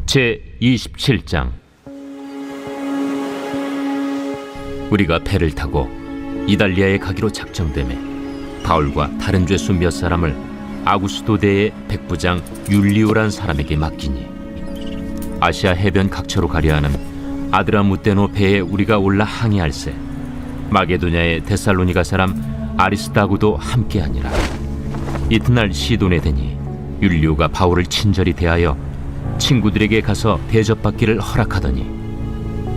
제27장. 우리가 배를 타고 이달리아에 가기로 작정되매 바울과 다른 죄수 몇 사람을 아구스도대의 백부장 율리오란 사람에게 맡기니, 아시아 해변 각처로 가려 하는 아드라무테노 배에 우리가 올라 항해할세 마게도냐의 데살로니가 사람 아리스다고도 함께하니라. 이튿날 시돈에 되니 율리오가 바울을 친절히 대하여 친구들에게 가서 대접받기를 허락하더니,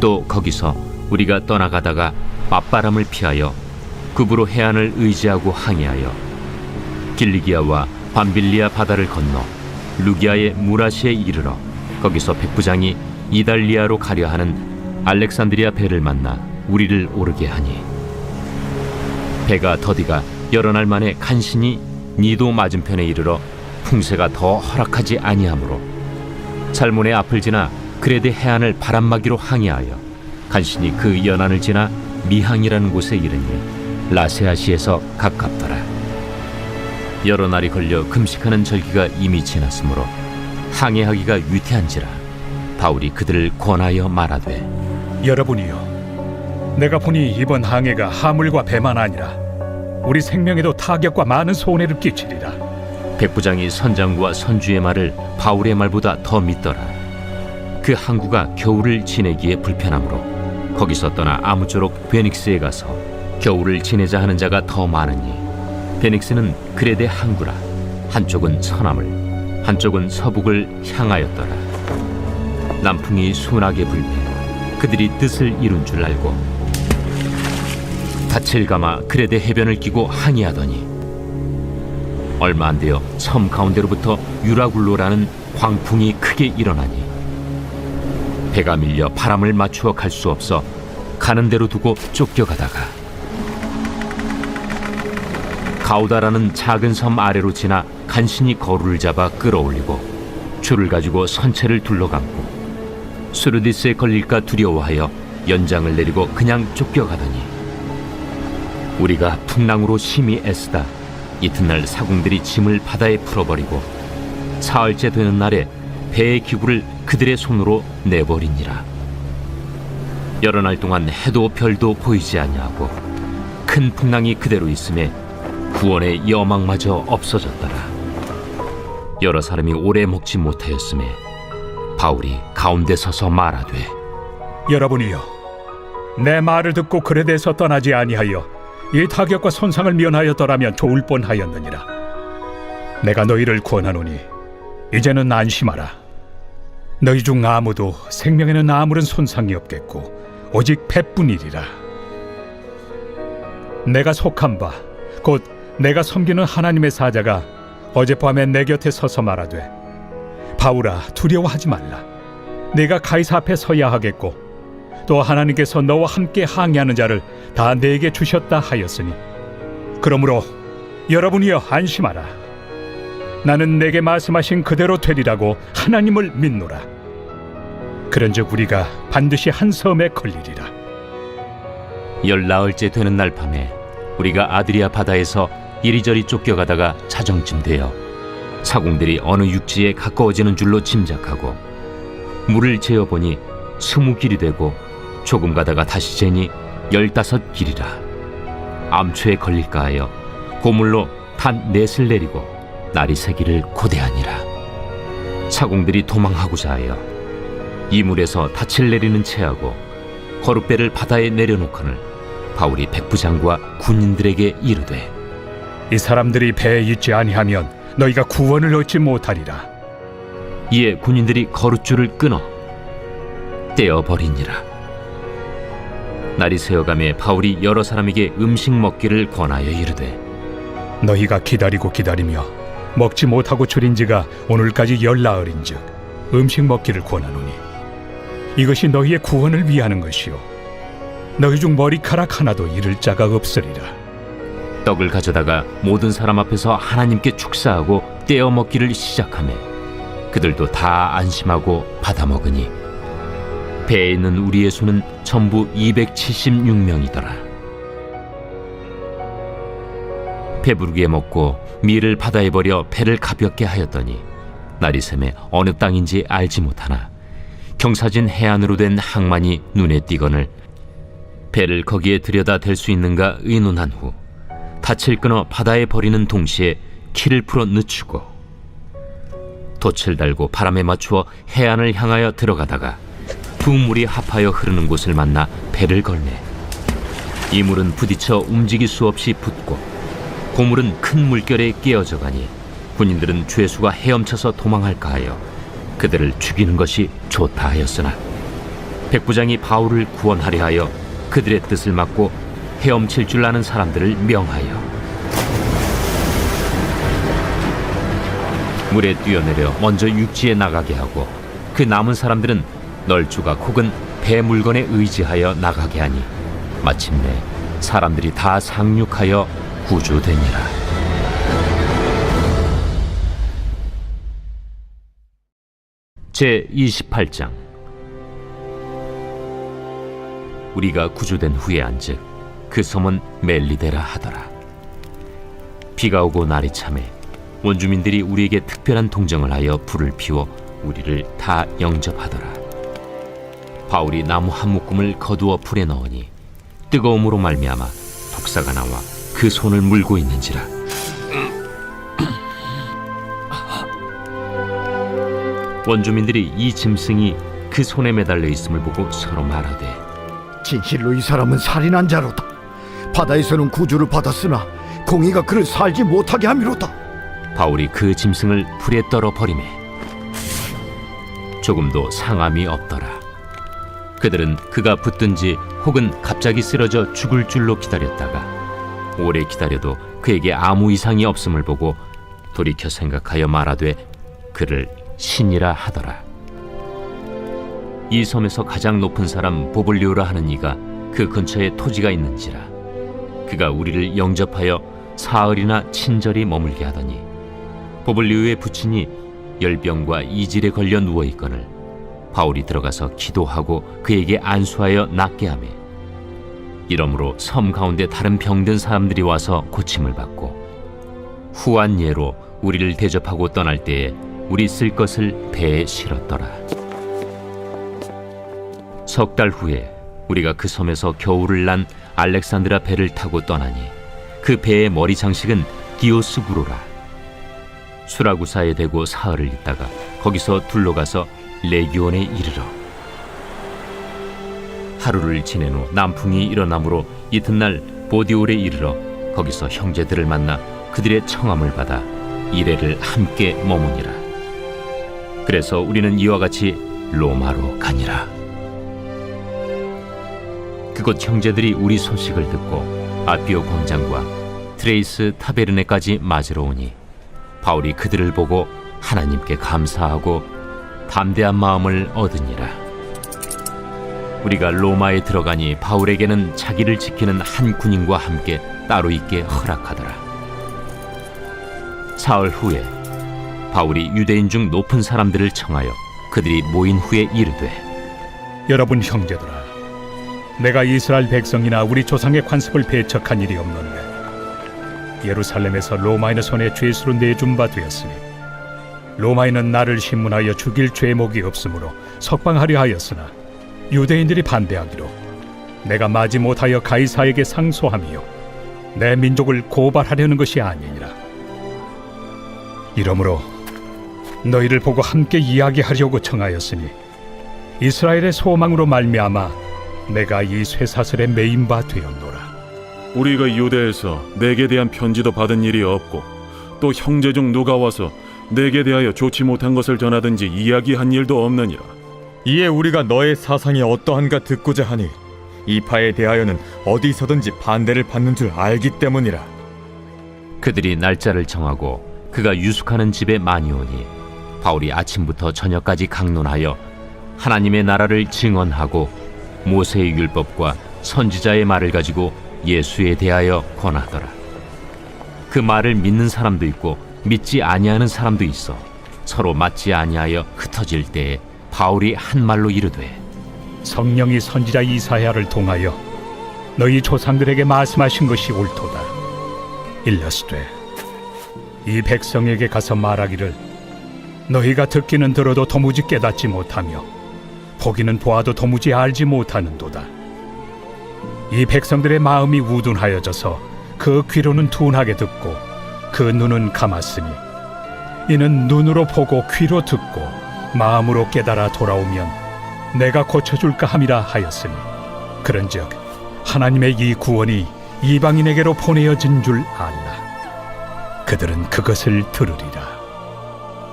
또 거기서 우리가 떠나가다가 맞바람을 피하여 급으로 해안을 의지하고 항해하여 길리기아와 밤빌리아 바다를 건너 루기아의 무라시에 이르러 거기서 백부장이 이달리아로 가려 하는 알렉산드리아 배를 만나 우리를 오르게 하니, 배가 더디가 여러 날 만에 간신히 니도 맞은편에 이르러 풍세가 더 허락하지 아니하므로 살몬의 앞을 지나 그레데 해안을 바람막이로 항해하여 간신히 그 연안을 지나 미항이라는 곳에 이르니 라세아시에서 가깝더라. 여러 날이 걸려 금식하는 절기가 이미 지났으므로 항해하기가 위태한지라 바울이 그들을 권하여 말하되, 여러분이여, 내가 보니 이번 항해가 하물과 배만 아니라 우리 생명에도 타격과 많은 손해를 끼치리라. 백부장이 선장과 선주의 말을 바울의 말보다 더 믿더라. 그 항구가 겨울을 지내기에 불편하므로 거기서 떠나 아무쪼록 베닉스에 가서 겨울을 지내자 하는 자가 더 많으니, 베닉스는 그레데 항구라. 한쪽은 서남을, 한쪽은 서북을 향하였더라. 남풍이 순하게 불매 그들이 뜻을 이룬 줄 알고 닻을 감아 그레데 해변을 끼고 항해하더니, 얼마 안 되어 섬 가운데로부터 유라굴로라는 광풍이 크게 일어나니 배가 밀려 바람을 맞추어 갈 수 없어 가는 대로 두고 쫓겨가다가 가우다라는 작은 섬 아래로 지나 간신히 거루를 잡아 끌어올리고 줄을 가지고 선체를 둘러감고 수르디스에 걸릴까 두려워하여 연장을 내리고 그냥 쫓겨가더니, 우리가 풍랑으로 심히 애쓰다 이튿날 사공들이 짐을 바다에 풀어버리고 사흘째 되는 날에 배의 기구를 그들의 손으로 내버리니라. 여러 날 동안 해도 별도 보이지 아니하고 큰 풍랑이 그대로 있음에 구원의 여망마저 없어졌더라. 여러 사람이 오래 먹지 못하였음에 바울이 가운데 서서 말하되, 여러분이여, 내 말을 듣고 그레데에서 떠나지 아니하여 이 타격과 손상을 면하였더라면 좋을 뻔하였느니라. 내가 너희를 권하노니 이제는 안심하라. 너희 중 아무도 생명에는 아무런 손상이 없겠고 오직 배뿐이리라. 내가 속한 바 곧 내가 섬기는 하나님의 사자가 어젯밤에 내 곁에 서서 말하되, 바울아, 두려워하지 말라. 내가 가이사 앞에 서야 하겠고 또 하나님께서 너와 함께 항해하는 자를 다 내게 주셨다 하였으니, 그러므로 여러분이여 안심하라. 나는 내게 말씀하신 그대로 되리라고 하나님을 믿노라. 그런즉 우리가 반드시 한 섬에 걸리리라. 열나흘째 되는 날 밤에 우리가 아드리아 바다에서 이리저리 쫓겨가다가 자정쯤 되어 사공들이 어느 육지에 가까워지는 줄로 짐작하고 물을 재어보니 20길이 되고 조금 가다가 다시 재니 15길이라. 암초에 걸릴까 하여 고물로 단 넷을 내리고 날이 새기를 고대하니라. 사공들이 도망하고자 하여 이물에서 닻을 내리는 채하고 거룻배를 바다에 내려놓거늘 바울이 백부장과 군인들에게 이르되, 이 사람들이 배에 있지 아니하면 너희가 구원을 얻지 못하리라. 이에 군인들이 거룻줄을 끊어 떼어버리니라. 날이 새어가매 바울이 여러 사람에게 음식 먹기를 권하여 이르되, 너희가 기다리고 기다리며 먹지 못하고 줄인 지가 오늘까지 열나흘인즉 음식 먹기를 권하노니 이것이 너희의 구원을 위하는 것이요 너희 중 머리카락 하나도 잃을 자가 없으리라. 떡을 가져다가 모든 사람 앞에서 하나님께 축사하고 떼어 먹기를 시작하매 그들도 다 안심하고 받아 먹으니 배에 있는 우리의 수는 전부 276명이더라. 배부르게 먹고 밀을 바다에 버려 배를 가볍게 하였더니 날이 새매 어느 땅인지 알지 못하나 경사진 해안으로 된 항만이 눈에 띄거늘 배를 거기에 들여다 댈 수 있는가 의논한 후 닻을 끊어 바다에 버리는 동시에 키를 풀어 늦추고 돛을 달고 바람에 맞추어 해안을 향하여 들어가다가 두 물이 합하여 흐르는 곳을 만나 배를 걸매 이 물은 부딪혀 움직일 수 없이 붙고 고물은 큰 물결에 깨어져 가니 군인들은 죄수가 헤엄쳐서 도망할까 하여 그들을 죽이는 것이 좋다 하였으나 백부장이 바울을 구원하려 하여 그들의 뜻을 막고 헤엄칠 줄 아는 사람들을 명하여 물에 뛰어내려 먼저 육지에 나가게 하고 그 남은 사람들은 널조각 혹은 배 물건에 의지하여 나가게 하니 마침내 사람들이 다 상륙하여 구조되니라. 제 28장. 우리가 구조된 후에 안즉 그 섬은 멜리데라 하더라. 비가 오고 날이 차매 원주민들이 우리에게 특별한 동정을 하여 불을 피워 우리를 다 영접하더라. 바울이 나무 한 묶음을 거두어 불에 넣으니 뜨거움으로 말미암아 독사가 나와 그 손을 물고 있는지라. 원주민들이 이 짐승이 그 손에 매달려 있음을 보고 서로 말하되 진실로 이 사람은 살인한 자로다. 바다에서는 구주를 받았으나 공의가 그를 살지 못하게 함이로다. 바울이 그 짐승을 불에 떨어 버리매 조금도 상함이 없더라. 그들은 그가 붙든지 혹은 갑자기 쓰러져 죽을 줄로 기다렸다가 오래 기다려도 그에게 아무 이상이 없음을 보고 돌이켜 생각하여 말하되 그를 신이라 하더라. 이 섬에서 가장 높은 사람 보블리오라 하는 이가 그 근처에 토지가 있는지라. 그가 우리를 영접하여 사흘이나 친절히 머물게 하더니 보블리오의 부친이 열병과 이질에 걸려 누워있거늘 바울이 들어가서 기도하고 그에게 안수하여 낫게 하매 이러므로 섬 가운데 다른 병든 사람들이 와서 고침을 받고 후한 예로 우리를 대접하고 떠날 때에 우리 쓸 것을 배에 실었더라. 석 달 후에 우리가 그 섬에서 겨울을 난 알렉산드라 배를 타고 떠나니 그 배의 머리 장식은 디오스구로라. 수라구사에 대고 사흘을 있다가 거기서 둘러가서 레기온에 이르러 하루를 지낸 후 남풍이 일어나므로 이튿날 보디올에 이르러 거기서 형제들을 만나 그들의 청함을 받아 이레를 함께 머무니라. 그래서 우리는 이와 같이 로마로 가니라. 그곳 형제들이 우리 소식을 듣고 아피오 광장과 트레이스 타베르네까지 맞으러 오니 바울이 그들을 보고 하나님께 감사하고 담대한 마음을 얻으니라. 우리가 로마에 들어가니 바울에게는 자기를 지키는 한 군인과 함께 따로 있게 허락하더라. 사흘 후에 바울이 유대인 중 높은 사람들을 청하여 그들이 모인 후에 이르되 여러분 형제들아, 내가 이스라엘 백성이나 우리 조상의 관습을 배척한 일이 없는데 예루살렘에서 로마인의 손에 죄수로 내준 바 되었으니 로마인은 나를 신문하여 죽일 죄목이 없으므로 석방하려 하였으나 유대인들이 반대하기로 내가 마지 못하여 가이사에게 상소하며 내 민족을 고발하려는 것이 아니니라. 이러므로 너희를 보고 함께 이야기하려고 청하였으니 이스라엘의 소망으로 말미암아 내가 이 쇠사슬에 매인 바 되었노라. 우리가 유대에서 내게 대한 편지도 받은 일이 없고 또 형제 중 누가 와서 내게 대하여 좋지 못한 것을 전하든지 이야기한 일도 없느니라. 이에 우리가 너의 사상이 어떠한가 듣고자 하니 이 파에 대하여는 어디서든지 반대를 받는 줄 알기 때문이라. 그들이 날짜를 정하고 그가 유숙하는 집에 많이 오니 바울이 아침부터 저녁까지 강론하여 하나님의 나라를 증언하고 모세의 율법과 선지자의 말을 가지고 예수에 대하여 권하더라. 그 말을 믿는 사람도 있고 믿지 아니하는 사람도 있어 서로 맞지 아니하여 흩어질 때에 바울이 한 말로 이르되 성령이 선지자 이사야를 통하여 너희 조상들에게 말씀하신 것이 옳도다. 일러스되 이 백성에게 가서 말하기를 너희가 듣기는 들어도 도무지 깨닫지 못하며 보기는 보아도 도무지 알지 못하는도다. 이 백성들의 마음이 우둔하여져서 그 귀로는 둔하게 듣고 그 눈은 감았으니 이는 눈으로 보고 귀로 듣고 마음으로 깨달아 돌아오면 내가 고쳐줄까 함이라 하였으니 그런즉 하나님의 이 구원이 이방인에게로 보내어진 줄 알라. 그들은 그것을 들으리라.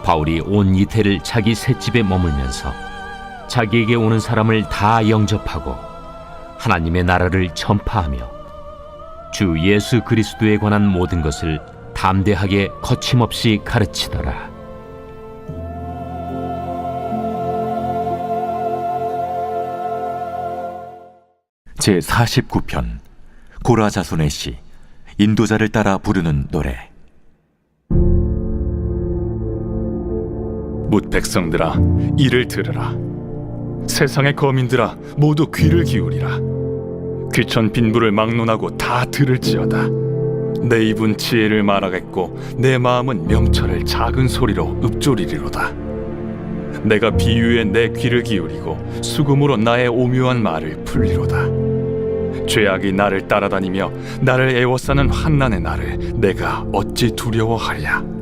바울이 온 이태를 자기 셋집에 머물면서 자기에게 오는 사람을 다 영접하고 하나님의 나라를 전파하며 주 예수 그리스도에 관한 모든 것을 담대하게 거침없이 가르치더라. 제49편 고라 자손의 시 인도자를 따라 부르는 노래. 뭇 백성들아 이를 들으라. 세상의 거민들아 모두 귀를 기울이라. 귀천 빈부를 막론하고 다 들을지어다. 내 입은 지혜를 말하겠고 내 마음은 명철을 작은 소리로 읊조리리로다. 내가 비유에 내 귀를 기울이고 수금으로 나의 오묘한 말을 풀리로다. 죄악이 나를 따라다니며 나를 애워싸는 환난의 날을 내가 어찌 두려워하랴.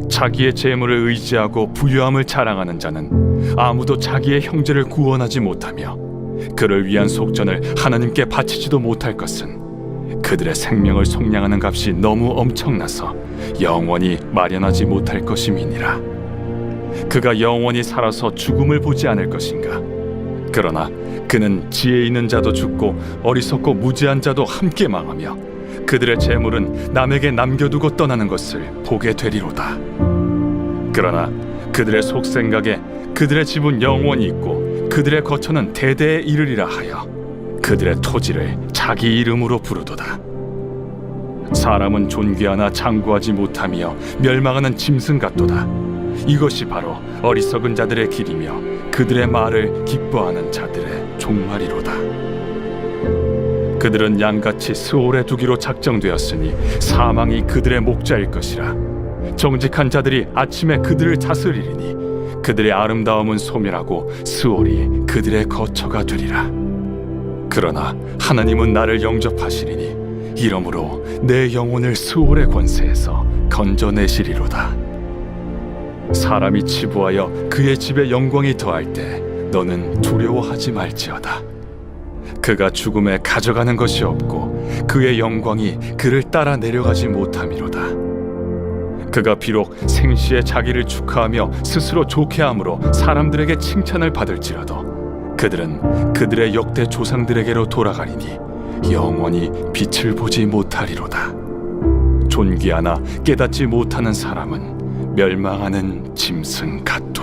자기의 재물을 의지하고 부유함을 자랑하는 자는 아무도 자기의 형제를 구원하지 못하며 그를 위한 속전을 하나님께 바치지도 못할 것은 그들의 생명을 속량하는 값이 너무 엄청나서 영원히 마련하지 못할 것임이니라. 그가 영원히 살아서 죽음을 보지 않을 것인가. 그러나 그는 지혜 있는 자도 죽고 어리석고 무지한 자도 함께 망하며 그들의 재물은 남에게 남겨두고 떠나는 것을 보게 되리로다. 그러나 그들의 속생각에 그들의 집은 영원히 있고 그들의 거처는 대대에 이르리라 하여 그들의 토지를 자기 이름으로 부르도다. 사람은 존귀하나 장구하지 못하며 멸망하는 짐승 같도다. 이것이 바로 어리석은 자들의 길이며 그들의 말을 기뻐하는 자들의 종말이로다. 그들은 양같이 스올에 두기로 작정되었으니 사망이 그들의 목자일 것이라. 정직한 자들이 아침에 그들을 다스리리니 그들의 아름다움은 소멸하고 스올이 그들의 거처가 되리라. 그러나 하나님은 나를 영접하시리니 이러므로 내 영혼을 스올의 권세에서 건져내시리로다. 사람이 치부하여 그의 집에 영광이 더할 때 너는 두려워하지 말지어다. 그가 죽음에 가져가는 것이 없고 그의 영광이 그를 따라 내려가지 못함이로다. 그가 비록 생시에 자기를 축하하며 스스로 좋게함으로 사람들에게 칭찬을 받을지라도 그들은 그들의 역대 조상들에게로 돌아가리니 영원히 빛을 보지 못하리로다. 존귀하나 깨닫지 못하는 사람은 멸망하는 짐승 같도다.